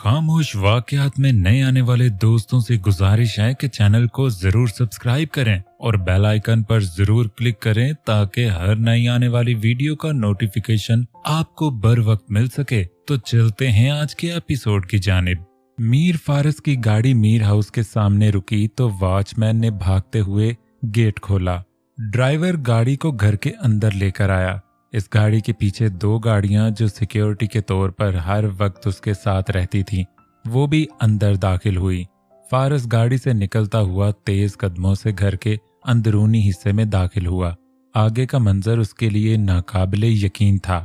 खामोश वाकयात में नए आने वाले दोस्तों से गुजारिश है कि चैनल को जरूर सब्सक्राइब करें और बेल आइकन पर जरूर क्लिक करें ताकि हर नई आने वाली वीडियो का नोटिफिकेशन आपको बर वक्त मिल सके। तो चलते हैं आज के एपिसोड की जानिब। मीर फारस की गाड़ी मीर हाउस के सामने रुकी तो वॉचमैन ने भागते हुए गेट खोला। ड्राइवर गाड़ी को घर के अंदर लेकर आया। इस गाड़ी के पीछे दो गाड़ियां जो सिक्योरिटी के तौर पर हर वक्त उसके साथ रहती थीं, वो भी अंदर दाखिल हुई। फारस गाड़ी से निकलता हुआ तेज कदमों से घर के अंदरूनी हिस्से में दाखिल हुआ। आगे का मंजर उसके लिए नाकाबिले यकीन था।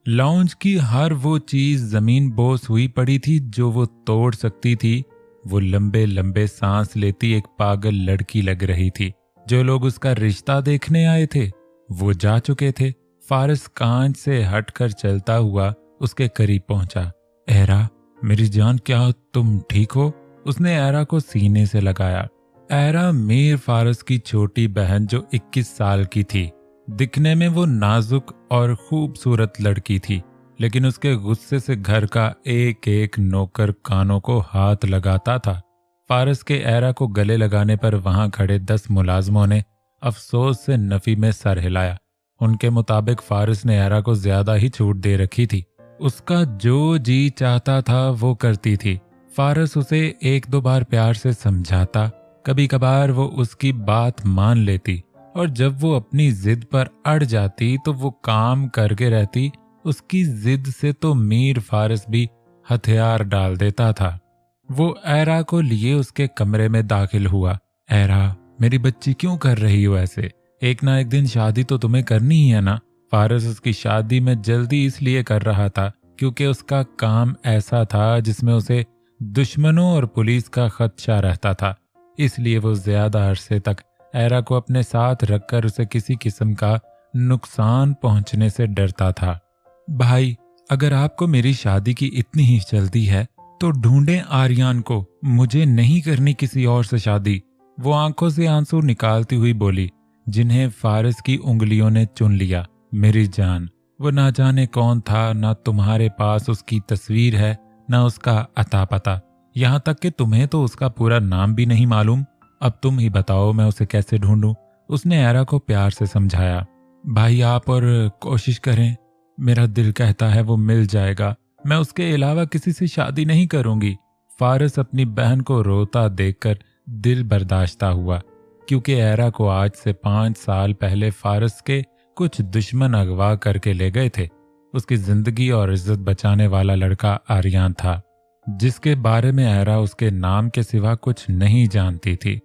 लाउंज की हर वो चीज जमीन बोस हुई पड़ी थी जो वो तोड़ सकती थी। वो लंबे लंबे सांस लेती एक पागल लड़की लग रही थी। जो लोग उसका रिश्ता देखने आए थे वो जा चुके थे। फारस कांच से हटकर चलता हुआ उसके करीब पहुंचा। एरा, मेरी जान, क्या तुम ठीक हो? उसने एरा को सीने से लगाया। एरा मीर फारस की छोटी बहन जो 21 साल की थी। दिखने में वो नाजुक और खूबसूरत लड़की थी, लेकिन उसके गुस्से से घर का एक एक नौकर कानों को हाथ लगाता था। फारस के एरा को गले लगाने पर वहां खड़े 10 मुलाजमों ने अफसोस से नफी में सर हिलाया। उनके मुताबिक फारस ने एरा को ज्यादा ही छूट दे रखी थी। उसका जो जी चाहता था वो करती थी। फारस उसे एक दो बार प्यार से समझाता, कभी कभार वो उसकी बात मान लेती, और जब वो अपनी जिद पर अड़ जाती तो वो काम करके रहती। उसकी जिद से तो मीर फारस भी हथियार डाल देता था। वो एरा को लिए उसके कमरे में दाखिल हुआ। एरा, मेरी बच्ची, क्यों कर रही हो ऐसे? एक ना एक दिन शादी तो तुम्हें करनी ही है ना? फारस उसकी शादी में जल्दी इसलिए कर रहा था क्योंकि उसका काम ऐसा था जिसमें उसे दुश्मनों और पुलिस का खदशा रहता था। इसलिए वो ज्यादा अरसे तक एरा को अपने साथ रखकर उसे किसी किस्म का नुकसान पहुंचने से डरता था। भाई, अगर आपको मेरी शादी की इतनी ही जल्दी है तो ढूंढें आर्यन को, मुझे नहीं करनी किसी और से शादी। वो आंखों से आंसू निकालती हुई बोली, जिन्हें फारस की उंगलियों ने चुन लिया। मेरी जान, वो ना जाने कौन था, ना तुम्हारे पास उसकी तस्वीर है, ना उसका अता पता, यहाँ तक कि तुम्हें तो उसका पूरा नाम भी नहीं मालूम। अब तुम ही बताओ मैं उसे कैसे ढूंढूं? उसने एरा को प्यार से समझाया। भाई, आप और कोशिश करें, मेरा दिल कहता है वो मिल जाएगा। मैं उसके अलावा किसी से शादी नहीं करूंगी। फारस अपनी बहन को रोता देखकर दिल बर्दाश्ता हुआ, क्योंकि एरा को आज से 5 साल पहले फारस के कुछ दुश्मन अगवा करके ले गए थे। उसकी जिंदगी और इज्जत बचाने वाला लड़का आर्यन था, जिसके बारे में एरा उसके नाम के सिवा कुछ नहीं जानती थी।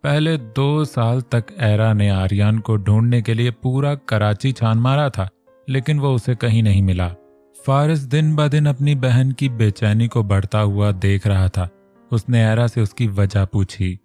पहले 2 साल तक एरा ने आर्यन को ढूंढने के लिए पूरा कराची छान मारा था, लेकिन वो उसे कहीं नहीं मिला। फारस दिन ब दिन अपनी बहन की बेचैनी को बढ़ता हुआ देख रहा था। उसने एरा से उसकी वजह पूछी।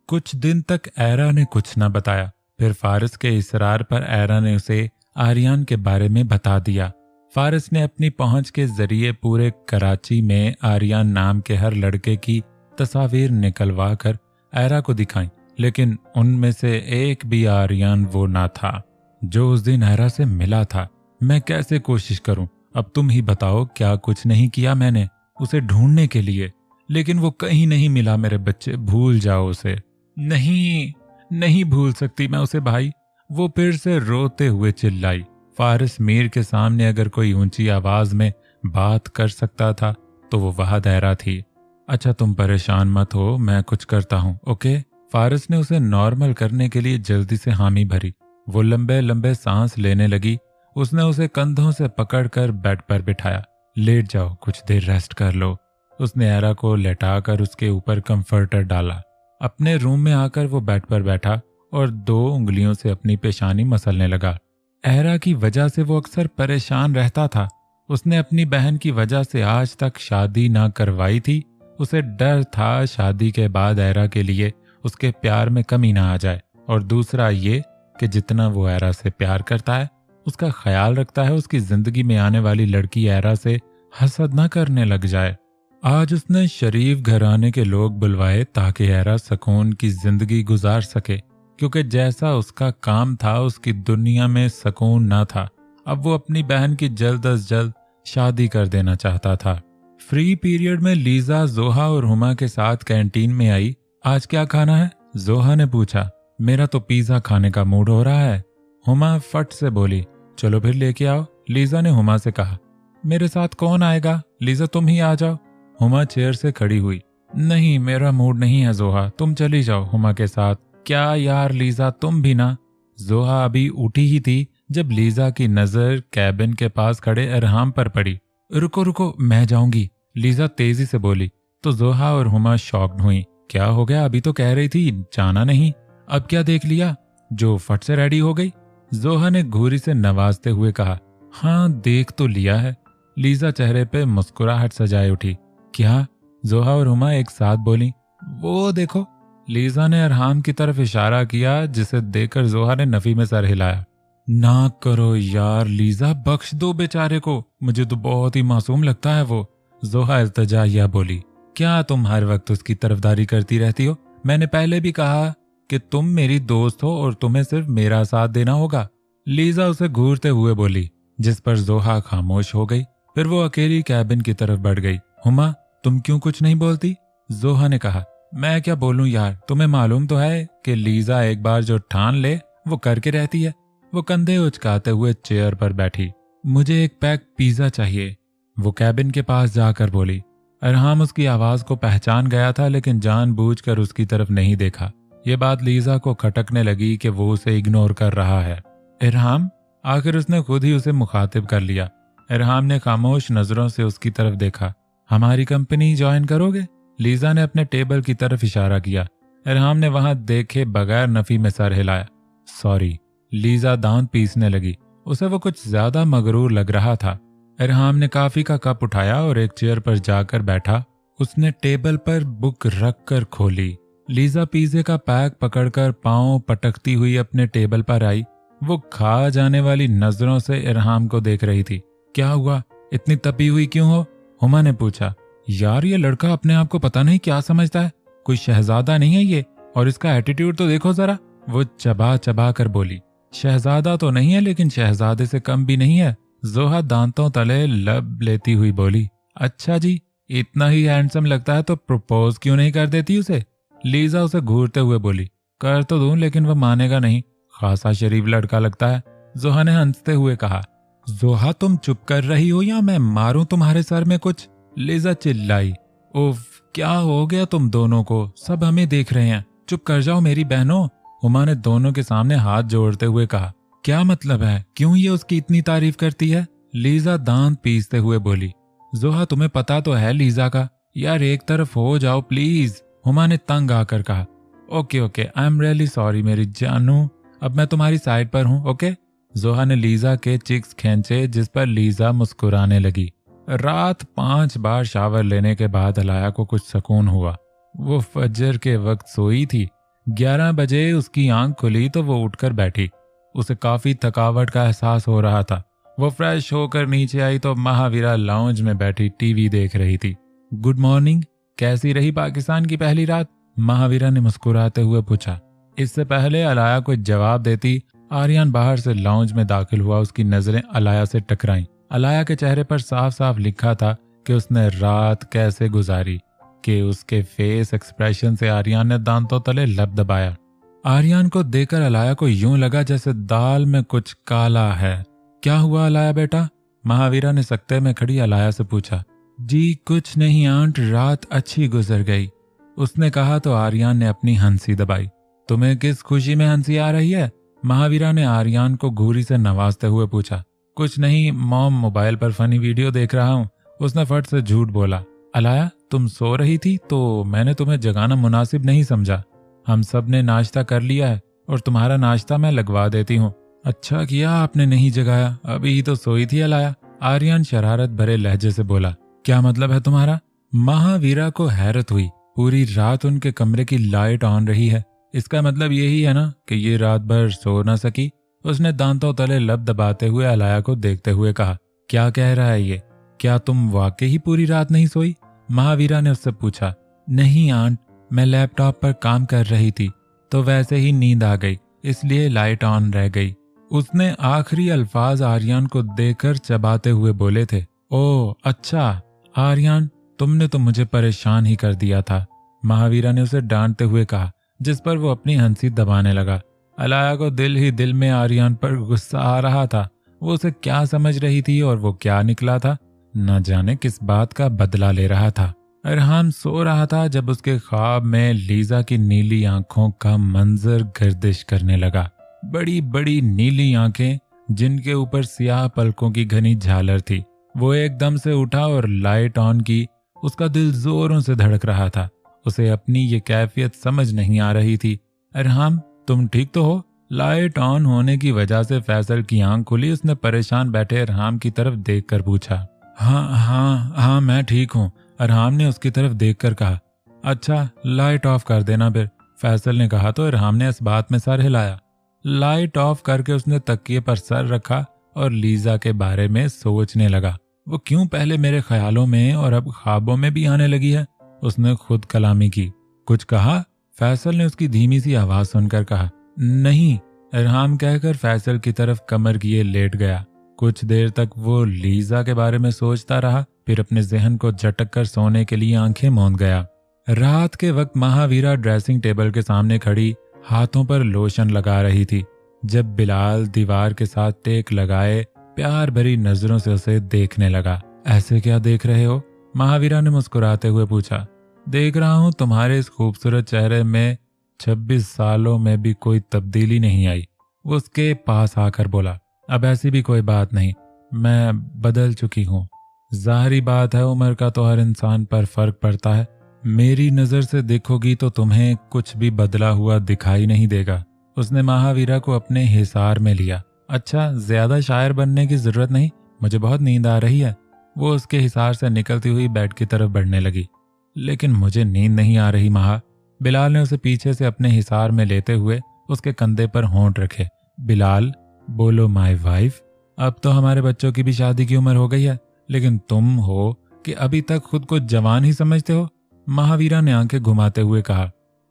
कुछ दिन तक एरा ने कुछ न बताया। फिर फारस के इसरार पर एरा ने उसे आर्यन के बारे में बता दिया। फारस ने अपनी पहुंच के जरिए पूरे कराची में आर्यन नाम के हर लड़के की तस्वीर निकलवा कर एरा को दिखाई, लेकिन उनमें से एक भी आर्यन वो ना था जो उस दिन एरा से मिला था। मैं कैसे कोशिश करूं? अब तुम ही बताओ। क्या कुछ नहीं किया मैंने उसे ढूंढने के लिए? लेकिन वो कहीं नहीं मिला मेरे बच्चे, भूल जाओ उसे। नहीं भूल सकती मैं उसे भाई, वो फिर से रोते हुए चिल्लाई। फारस मीर के सामने अगर कोई ऊंची आवाज में बात कर सकता था तो वो वह एरा थी। अच्छा, तुम परेशान मत हो, मैं कुछ करता हूँ, ओके? फारस ने उसे नॉर्मल करने के लिए जल्दी से हामी भरी। वो लंबे लंबे सांस लेने लगी। उसने उसे कंधों से पकड़कर बेड पर बिठाया। लेट जाओ, कुछ देर रेस्ट कर लो। उसने एरा को लेटाकर उसके ऊपर कंफर्टर डाला। अपने रूम में आकर वो बेड पर बैठा और 2 उंगलियों से अपनी पेशानी मसलने लगा। एरा की वजह से वो अक्सर परेशान रहता था। उसने अपनी बहन की वजह से आज तक शादी ना करवाई थी। उसे डर था शादी के बाद एरा के लिए उसके प्यार में कमी ना आ जाए, और दूसरा ये कि जितना वो एरा से प्यार करता है, उसका ख्याल रखता है, उसकी जिंदगी में आने वाली लड़की एरा से हसद न करने लग जाए। आज उसने शरीफ घराने के लोग बुलवाए ताकि एरा सुकून की जिंदगी गुजार सके, क्योंकि जैसा उसका काम था उसकी दुनिया में सुकून ना था। अब वो अपनी बहन की जल्द अज जल्द शादी कर देना चाहता था। फ्री पीरियड में लीजा जोहा और हुमा के साथ कैंटीन में आई। आज क्या खाना है? जोहा ने पूछा। मेरा तो पिज्जा खाने का मूड हो रहा है। हुमा फट से बोली। चलो फिर लेके आओ। लीजा ने हुमा से कहा। मेरे साथ कौन आएगा? लीजा तुम ही आ जाओ। हुमा चेयर से खड़ी हुई। नहीं, मेरा मूड नहीं है जोहा, तुम चली जाओ हुमा के साथ। क्या यार लीजा, तुम भी ना। जोहा अभी उठी ही थी जब लीजा की नजर कैबिन के पास खड़े अरहाम पर पड़ी। रुको रुको, मैं जाऊंगी, लीजा तेजी से बोली। तो जोहा और हुमा शॉक्ड हुई। क्या हो गया? अभी तो कह रही थी जाना नहीं, अब क्या देख लिया जो फट से रेडी हो गई? जोहा ने घूरी से नवाजते हुए कहा। हाँ, देख तो लिया है। लीजा चेहरे पे मुस्कुराहट सजाए उठी। क्या? जोहा और हुमा एक साथ बोली। वो देखो। लीजा ने अरहाम की तरफ इशारा किया, जिसे देखकर जोहा ने नफी में सर हिलाया। ना करो यार लीजा, बख्श दो बेचारे को, मुझे तो बहुत ही मासूम लगता है वो। जोहा इल्तिजाइया बोली। क्या तुम हर वक्त उसकी तरफदारी करती रहती हो? मैंने पहले भी कहा कि तुम मेरी दोस्त हो और तुम्हें सिर्फ मेरा साथ देना होगा। लीजा उसे घूरते हुए बोली, जिस पर जोहा खामोश हो गई। फिर वो अकेली कैबिन की तरफ बढ़ गई। हुमा, तुम क्यों कुछ नहीं बोलती? जोहा ने कहा। मैं क्या बोलूं यार, तुम्हें मालूम तो है कि लीजा एक बार जो ठान ले वो करके रहती है। वो कंधे उचकाते हुए चेयर पर बैठी। मुझे एक पैक पिज्जा चाहिए, वो कैबिन के पास जाकर बोली। अरहाम उसकी आवाज को पहचान गया था, लेकिन जानबूझकर उसकी तरफ नहीं देखा। ये बात लीजा को खटकने लगी कि वो उसे इग्नोर कर रहा है। अरहाम? आखिर उसने खुद ही उसे मुखातिब कर लिया। अरहाम ने खामोश नजरों से उसकी तरफ देखा। हमारी कंपनी ज्वाइन करोगे? लीजा ने अपने टेबल की तरफ इशारा किया। अरहाम ने वहां देखे बगैर नफी में सर हिलाया। सॉरी। लीजा दांत पीसने लगी। उसे वो कुछ ज्यादा मगरूर लग रहा था। अरहाम ने कॉफी का कप उठाया और एक चेयर पर जाकर बैठा। उसने टेबल पर बुक रख कर खोली। लीजा पिज्जे का पैक पकड़कर पांव पटकती हुई अपने टेबल पर आई। वो खा जाने वाली नजरों से अरहाम को देख रही थी। क्या हुआ? इतनी तपी हुई क्यों हो? हुमा ने पूछा। यार, ये लड़का अपने आप को पता नहीं क्या समझता है, कोई शहजादा नहीं है ये, और इसका एटीट्यूड तो देखो जरा। वो चबा चबा कर बोली। शहजादा तो नहीं है, लेकिन शहजादे से कम भी नहीं है। जोहा दांतों तले लब लेती हुई बोली। अच्छा जी, इतना ही हैंडसम लगता है तो प्रपोज क्यों नहीं कर देती उसे? लीजा उसे घूरते हुए बोली। कर तो दूं, लेकिन वह मानेगा नहीं, खासा शरीफ लड़का लगता है। जोहा ने हंसते हुए कहा। जोहा, तुम चुप कर रही हो या मैं मारूं तुम्हारे सर में कुछ? लीजा चिल्लाई। उफ, क्या हो गया तुम दोनों को? सब हमें देख रहे हैं, चुप कर जाओ मेरी बहनों। हुमा ने दोनों के सामने हाथ जोड़ते हुए कहा। क्या मतलब है? क्यों ये उसकी इतनी तारीफ करती है? लीजा दांत पीसते हुए बोली। जोहा, तुम्हें पता तो है लीजा का। यार एक तरफ हो जाओ प्लीज, हुमा ने तंग आकर कहा। Okay okay, I am really sorry मेरी जानू, अब मैं तुम्हारी साइड पर हूँ, ओके। जोहा ने लीजा के चिक्स खींचे, जिस पर लीजा मुस्कुराने लगी। रात 5 बार शावर लेने के बाद अलाया को कुछ सुकून हुआ। वो फजर के वक्त सोई थी। 11 बजे उसकी आंख खुली तो वो उठकर बैठी। उसे काफी थकावट का एहसास हो रहा था। वो फ्रेश होकर नीचे आई तो महावीरा लाउंज में बैठी टीवी देख रही थी। गुड मॉर्निंग, कैसी रही पाकिस्तान की पहली रात? महावीरा ने मुस्कुराते हुए पूछा। इससे पहले अलाया को जवाब देती आर्यन बाहर से लाउंज में दाखिल हुआ। उसकी नजरें अलाया से टकराईं। अलाया के चेहरे पर साफ साफ लिखा था कि उसने रात कैसे गुजारी, कि उसके फेस एक्सप्रेशन से आर्यन ने दांतों तले लब दबाया। आर्यन को देखकर अलाया को यूं लगा जैसे दाल में कुछ काला है। क्या हुआ अलाया बेटा? महावीरा ने सकते में खड़ी अलाया से पूछा। जी कुछ नहीं आंट, रात अच्छी गुजर गई, उसने कहा तो आर्यन ने अपनी हंसी दबाई। तुम्हें किस खुशी में हंसी आ रही है? महावीरा ने आर्यन को घूरी से नवाजते हुए पूछा। कुछ नहीं मॉम, मोबाइल पर फनी वीडियो देख रहा हूँ, उसने फट से झूठ बोला। अलाया, तुम सो रही थी तो मैंने तुम्हें जगाना मुनासिब नहीं समझा। हम सब ने नाश्ता कर लिया है और तुम्हारा नाश्ता मैं लगवा देती हूँ। अच्छा किया आपने नहीं जगाया, अभी ही तो सोई थी अलाया, आर्यन शरारत भरे लहजे से बोला। क्या मतलब है तुम्हारा? महावीरा को हैरत हुई। पूरी रात उनके कमरे की लाइट ऑन रही है, इसका मतलब यही है ना कि ये रात भर सो न सकी। उसने दांतों तले लब दबाते हुए अलाया को देखते हुए कहा। क्या कह रहा है ये? क्या तुम वाकई ही पूरी रात नहीं सोई? महावीरा ने उससे पूछा। नहीं आंट, मैं लैपटॉप पर काम कर रही थी तो वैसे ही नींद आ गई, इसलिए लाइट ऑन रह गई। उसने आखिरी अल्फाज आर्यन को देखकर चबाते हुए बोले थे। ओह अच्छा। आर्यन, तुमने तो मुझे परेशान ही कर दिया था, महावीरा ने उसे डांटते हुए कहा, जिस पर वो अपनी हंसी दबाने लगा। अलाया को दिल ही दिल में आर्यन पर गुस्सा आ रहा था। वो उसे क्या समझ रही थी और वो क्या निकला था, न जाने किस बात का बदला ले रहा था। अरहाम सो रहा था जब उसके ख्वाब में लीजा की नीली आंखों का मंजर गर्दिश करने लगा। बड़ी बड़ी नीली आंखें जिनके ऊपर सियाह पलकों की घनी झालर थी। वो एकदम से उठा और लाइट ऑन की। उसका दिल जोरों से धड़क रहा था। उसे अपनी ये कैफियत समझ नहीं आ रही थी। अरहाम, तुम ठीक तो हो? लाइट ऑन होने की वजह से फैसल की आंख खुली। उसने परेशान बैठे अरहाम की तरफ देखकर पूछा। हाँ, मैं ठीक हूँ, अरहाम ने उसकी तरफ देखकर कहा। अच्छा, लाइट ऑफ कर देना फिर, फैसल ने कहा तो अरहाम ने इस बात में सर हिलाया। लाइट ऑफ करके उसने तकिए पर सर रखा और लीजा के बारे में सोचने लगा। वो क्यों पहले मेरे ख्यालों में और अब ख्वाबों में भी आने लगी है? उसने खुद कलामी की। कुछ कहा? फैसल ने उसकी धीमी सी आवाज सुनकर कहा। नहीं, अरहाम कहकर फैसल की तरफ कमर किए लेट गया। कुछ देर तक वो लीजा के बारे में सोचता रहा, फिर अपने जहन को झटक कर सोने के लिए आंखें मूंद गया। रात के वक्त महावीरा ड्रेसिंग टेबल के सामने खड़ी हाथों पर लोशन लगा रही थी जब बिलाल दीवार के साथ टेक लगाए प्यार भरी नजरों से उसे देखने लगा। ऐसे क्या देख रहे हो? महावीरा ने मुस्कुराते हुए पूछा। देख रहा हूं तुम्हारे इस खूबसूरत चेहरे में 26 सालों में भी कोई तब्दीली नहीं आई। वो उसके पास आकर बोला। अब ऐसी भी कोई बात नहीं, मैं बदल चुकी हूँ। जाहिरी बात है, उम्र का तो हर इंसान पर फर्क पड़ता है। मेरी नजर से देखोगी तो तुम्हें कुछ भी बदला हुआ दिखाई नहीं देगा। उसने महावीरा को अपने हिसार में लिया। अच्छा, ज्यादा शायर बनने की जरूरत नहीं, मुझे बहुत नींद आ रही है। वो उसके हिसार से निकलती हुई बेड की तरफ बढ़ने लगी। लेकिन मुझे नींद नहीं आ रही महा। बिलाल ने उसे पीछे से अपने हिसार में लेते हुए उसके कंधे पर होंठ रखे। बिलाल, बोलो माय वाइफ। अब तो हमारे बच्चों की भी शादी की उम्र हो गई है, लेकिन तुम हो कि अभी तक खुद को जवान ही समझते हो। महावीरा ने आंखें घुमाते हुए कहा।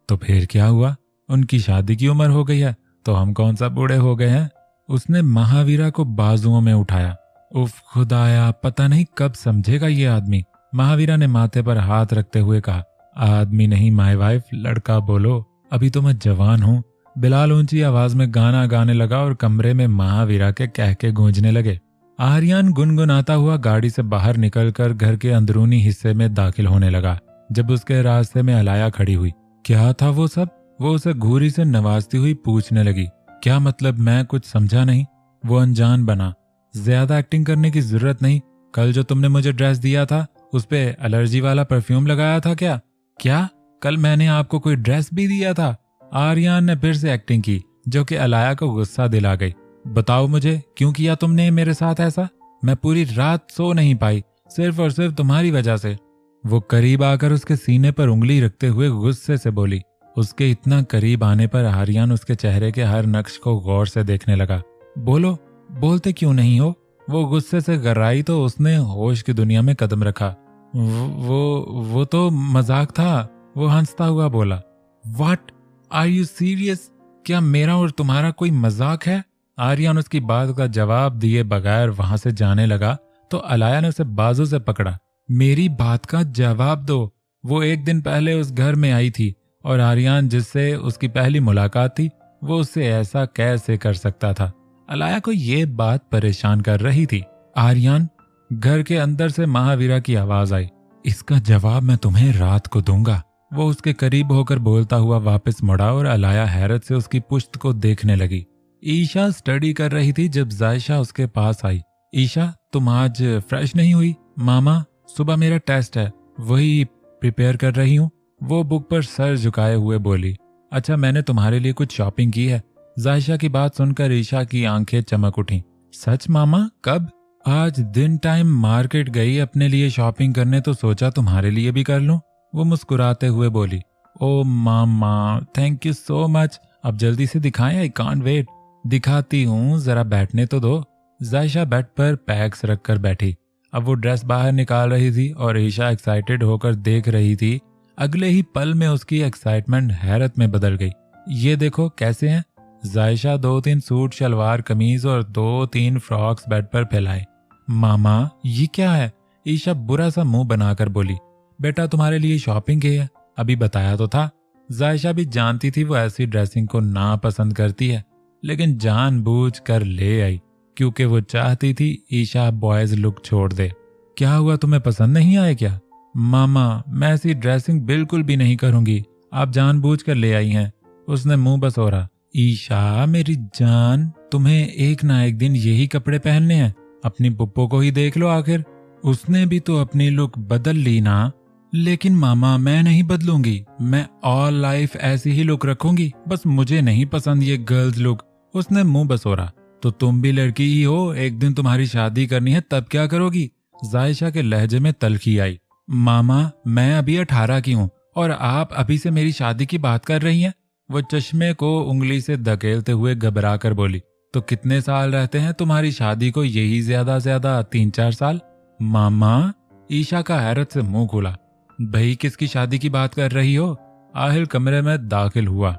तो फिर क्या हुआ? उनकी शादी की उम्र हो गई है तो हम कौन सा बूढ़े हो गए हैं? उसने महावीरा को बाजुओं में उठाया। उफ खुदाया, पता नहीं कब समझेगा ये आदमी। महावीरा ने माथे पर हाथ रखते हुए कहा। आदमी नहीं माय वाइफ, लड़का बोलो, अभी तो मैं जवान हूँ। बिलाल ऊंची आवाज में गाना गाने लगा और कमरे में महावीरा के कहके गूंजने लगे। आर्यन गुनगुनाता हुआ गाड़ी से बाहर निकलकर घर के अंदरूनी हिस्से में दाखिल होने लगा। जब उसके रास्ते में अलाया खड़ी हुई। क्या था वो सब? वो उसे घूरी से नवाजती हुई पूछने लगी। क्या मतलब? मैं कुछ समझा नहीं। वो अनजान बना। ज्यादा एक्टिंग करने की जरूरत नहीं। कल जो तुमने मुझे ड्रेस दिया था उस पे एलर्जी वाला परफ्यूम लगाया था क्या? क्या? कल मैंने आपको कोई ड्रेस भी दिया था? आर्यन ने फिर से एक्टिंग की जो कि अलाया को गुस्सा दिला गई। बताओ मुझे, क्यों किया तुमने मेरे साथ ऐसा? मैं पूरी रात सो नहीं पाई, सिर्फ और सिर्फ तुम्हारी वजह से। वो करीब आकर उसके सीने पर उंगली रखते हुए गुस्से से बोली। उसके इतना करीब आने पर आर्यन उसके चेहरे के हर नक्श को गौर से देखने लगा। बोलो, बोलते क्यों नहीं हो? वो गुस्से से गर्राई तो उसने होश की दुनिया में कदम रखा। वो तो मजाक था, वो हंसता हुआ बोला। What are you serious? क्या मेरा और तुम्हारा कोई मजाक है? आर्यन उसकी बात का जवाब दिए बगैर वहां से जाने लगा तो अलाया ने उसे बाजू से पकड़ा। मेरी बात का जवाब दो। वो एक दिन पहले उस घर में आई थी और आर्यन जिससे उसकी पहली मुलाकात थी वो उससे ऐसा कैसे कर सकता था? अलाया को ये बात परेशान कर रही थी। आर्यन, घर के अंदर से महावीरा की आवाज आई। इसका जवाब मैं तुम्हें रात को दूंगा। वो उसके करीब होकर बोलता हुआ वापस मुड़ा और अलाया हैरत से उसकी पुश्त को देखने लगी। ईशा स्टडी कर रही थी जब जायशा उसके पास आई। ईशा, तुम आज फ्रेश नहीं हुई? मामा, सुबह मेरा टेस्ट है, वही प्रिपेयर कर रही हूँ। वो बुक पर सर झुकाए हुए बोली। अच्छा, मैंने तुम्हारे लिए कुछ शॉपिंग की है। जायशा की बात सुनकर ईशा की आंखें चमक उठी। सच मामा, कब? आज दिन टाइम मार्केट गई अपने लिए शॉपिंग करने तो सोचा तुम्हारे लिए भी कर लूं। वो मुस्कुराते हुए बोली। ओ मामा, थैंक यू सो मच। अब जल्दी से दिखाएं, आई कांट वेट। दिखाती हूँ, जरा बैठने तो दो। जायशा बेड पर पैक्स रखकर बैठी। अब वो ड्रेस बाहर निकाल रही थी और ईशा एक्साइटेड होकर देख रही थी। अगले ही पल में उसकी एक्साइटमेंट हैरत में बदल गई। ये देखो कैसे हैं। जायशा 2-3 सूट, शलवार कमीज और 2-3 फ्रॉक्स बेड पर फैलाए। मामा, ये क्या है? ईशा बुरा सा मुंह बनाकर बोली। बेटा तुम्हारे लिए शॉपिंग की है, अभी बताया तो था। जायशा भी जानती थी वो ऐसी ड्रेसिंग को ना पसंद करती है, लेकिन जानबूझ कर ले आई क्योंकि वो चाहती थी ईशा बॉयज लुक छोड़ दे। क्या हुआ, तुम्हें पसंद नहीं आए क्या? मामा मैं ऐसी ड्रेसिंग बिल्कुल भी नहीं करूंगी, आप जानबूझ कर ले आई हैं। उसने मुंह बसोरा। ईशा मेरी जान, तुम्हें एक ना एक दिन यही कपड़े पहनने हैं, अपनी पुप्पो को ही देख लो, आखिर उसने भी तो अपनी लुक बदल ली ना। लेकिन मामा मैं नहीं बदलूंगी, मैं ऑल लाइफ ऐसी ही लुक रखूंगी, बस मुझे नहीं पसंद ये गर्ल्स लुक। उसने मुंह बसोरा। तो तुम भी लड़की ही हो, एक दिन तुम्हारी शादी करनी है तब क्या करोगी? जायशा के लहजे में तल्खी आई। मामा मैं अभी 18 की हूँ और आप अभी से मेरी शादी की बात कर रही हैं। वो चश्मे को उंगली से धकेलते हुए घबरा कर बोली। तो कितने साल रहते हैं तुम्हारी शादी को? यही ज्यादा 3-4 साल। मामा ईशा का हैरत से मुंह खुला। भाई किसकी शादी की बात कर रही हो? आहिल कमरे में दाखिल हुआ।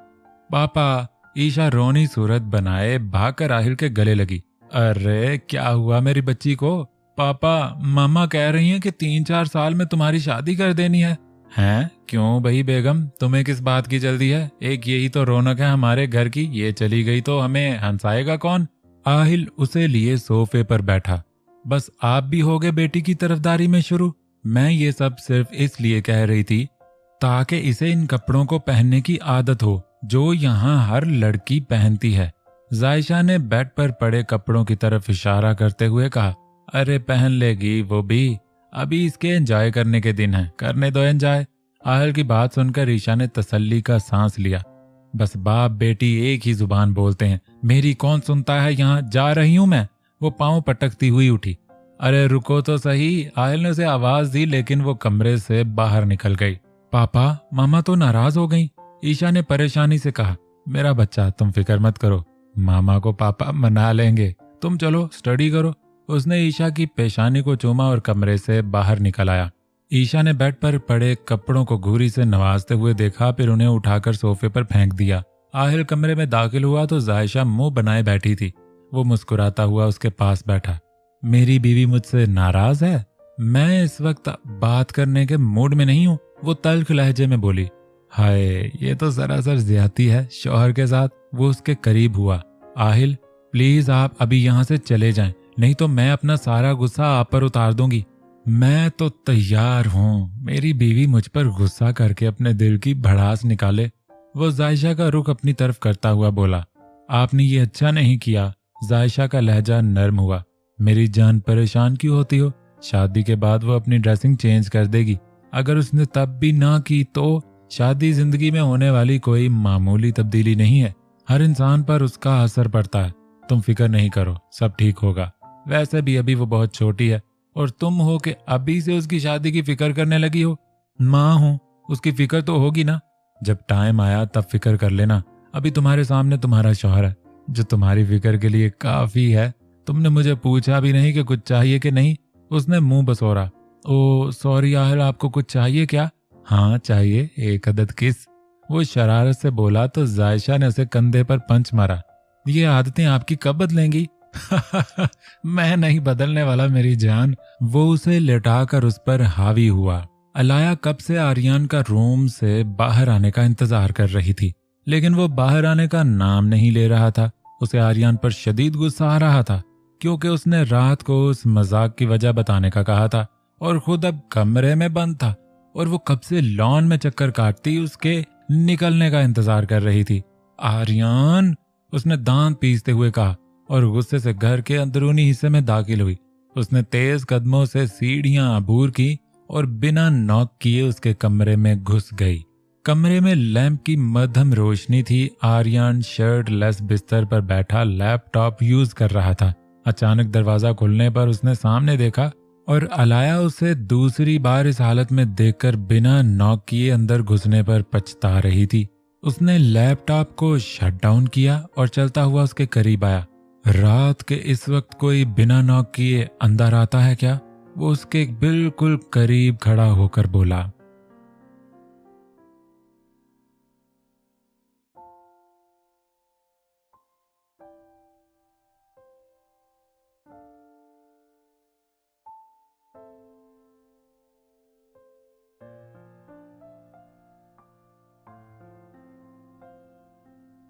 पापा, ईशा रोनी सूरत बनाए भागकर आहिल के गले लगी। अरे क्या हुआ मेरी बच्ची को? पापा मामा कह रही हैं कि 3-4 साल में तुम्हारी शादी कर देनी है। हैं? क्यों भाई बेगम, तुम्हें किस बात की जल्दी है? एक यही तो रौनक है हमारे घर की, ये चली गई तो हमें हंसाएगा कौन? आहिल उसे लिए सोफे पर बैठा। बस आप भी हो गए बेटी की तरफदारी में शुरू। मैं ये सब सिर्फ इसलिए कह रही थी ताकि इसे इन कपड़ों को पहनने की आदत हो जो यहाँ हर लड़की पहनती है। जायशा ने बेड पर पड़े कपड़ों की तरफ इशारा करते हुए कहा। अरे पहन लेगी वो भी, अभी इसके एंजॉय करने के दिन हैं, करने दो एंजॉय। आहिल की बात सुनकर ईशा ने तसल्ली का सांस लिया। बस बाप बेटी एक ही जुबान बोलते हैं, मेरी कौन सुनता है, यहाँ जा रही हूं मैं। वो पांव पटकती हुई उठी। अरे रुको तो सही। आहिल ने उसे आवाज दी लेकिन वो कमरे से बाहर निकल गई। पापा मामा तो नाराज हो गई, ईशा ने परेशानी से कहा। मेरा बच्चा तुम फिक्र मत करो, मामा को पापा मना लेंगे, तुम चलो स्टडी करो। उसने ईशा की पेशानी को चूमा और कमरे से बाहर निकल आया। ईशा ने बेड पर पड़े कपड़ों को घूरी से नवाजते हुए देखा, फिर उन्हें उठाकर सोफे पर फेंक दिया। आहिल कमरे में दाखिल हुआ तो जायशा मुंह बनाए बैठी थी। वो मुस्कुराता हुआ उसके पास बैठा। मेरी बीवी मुझसे नाराज है? मैं इस वक्त बात करने के मूड में नहीं हूँ, वो तल्ख लहजे में बोली। हाय ये तो सरासर ज्यादती है शौहर के साथ। वो उसके करीब हुआ। आहिल प्लीज आप अभी यहाँ से चले जाएं, नहीं तो मैं अपना सारा गुस्सा आप पर उतार दूंगी। मैं तो तैयार हूँ, मेरी बीवी मुझ पर गुस्सा करके अपने दिल की भड़ास निकाले। वो जायशा का रुख अपनी तरफ करता हुआ बोला। आपने ये अच्छा नहीं किया। जायशा का लहजा नर्म हुआ। मेरी जान परेशान क्यों होती हो? शादी के बाद वो अपनी ड्रेसिंग चेंज कर देगी। अगर उसने तब भी ना की तो शादी जिंदगी में होने वाली कोई मामूली तब्दीली नहीं है, हर इंसान पर उसका असर पड़ता है। तुम फिक्र नहीं करो, सब ठीक होगा। वैसे भी अभी वो बहुत छोटी है और तुम हो कि अभी से उसकी शादी की फिक्र करने लगी हो। माँ हूं, उसकी फिक्र तो होगी ना, जब टाइम आया तब फिक्र कर लेना। अभी तुम्हारे सामने तुम्हारा शौहर है जो तुम्हारी फिक्र के लिए काफी है। तुमने मुझे पूछा भी नहीं कि कुछ चाहिए कि नहीं। उसने मुंह बसोरा। ओ सॉरी आहिल, आपको कुछ चाहिए क्या? हाँ चाहिए, एक अदद किस। वो शरारत से बोला तो जायशा ने उसे कंधे पर पंच मारा। ये आदतें आपकी कब बदलेंगी? मैं नहीं बदलने वाला मेरी जान। वो उसे लेटाकर उस पर हावी हुआ। अलाया कब से आर्यन का रूम से बाहर आने का इंतजार कर रही थी, लेकिन वो बाहर आने का नाम नहीं ले रहा था। उसे आर्यन पर शदीद गुस्सा आ रहा था क्योंकि उसने रात को उस मजाक की वजह बताने का कहा था और खुद अब कमरे में बंद था और वो कब से लॉन में चक्कर काटती उसके निकलने का इंतजार कर रही थी। आर्यन, उसने दांत पीसते हुए कहा और गुस्से से घर के अंदरूनी हिस्से में दाखिल हुई। उसने तेज कदमों से सीढ़ियां अबूर की और बिना नॉक किए उसके कमरे में घुस गई। कमरे में लैंप की मध्यम रोशनी थी। आर्यन शर्ट लेस बिस्तर पर बैठा लैपटॉप यूज कर रहा था। अचानक दरवाजा खुलने पर उसने सामने देखा और अलाया उसे दूसरी बार इस हालत में देखकर बिना नॉक किए अंदर घुसने पर पछता रही थी। उसने लैपटॉप को शट डाउन किया और चलता हुआ उसके करीब आया। रात के इस वक्त कोई बिना नॉक किए अंदर आता है क्या? वो उसके बिल्कुल करीब खड़ा होकर बोला।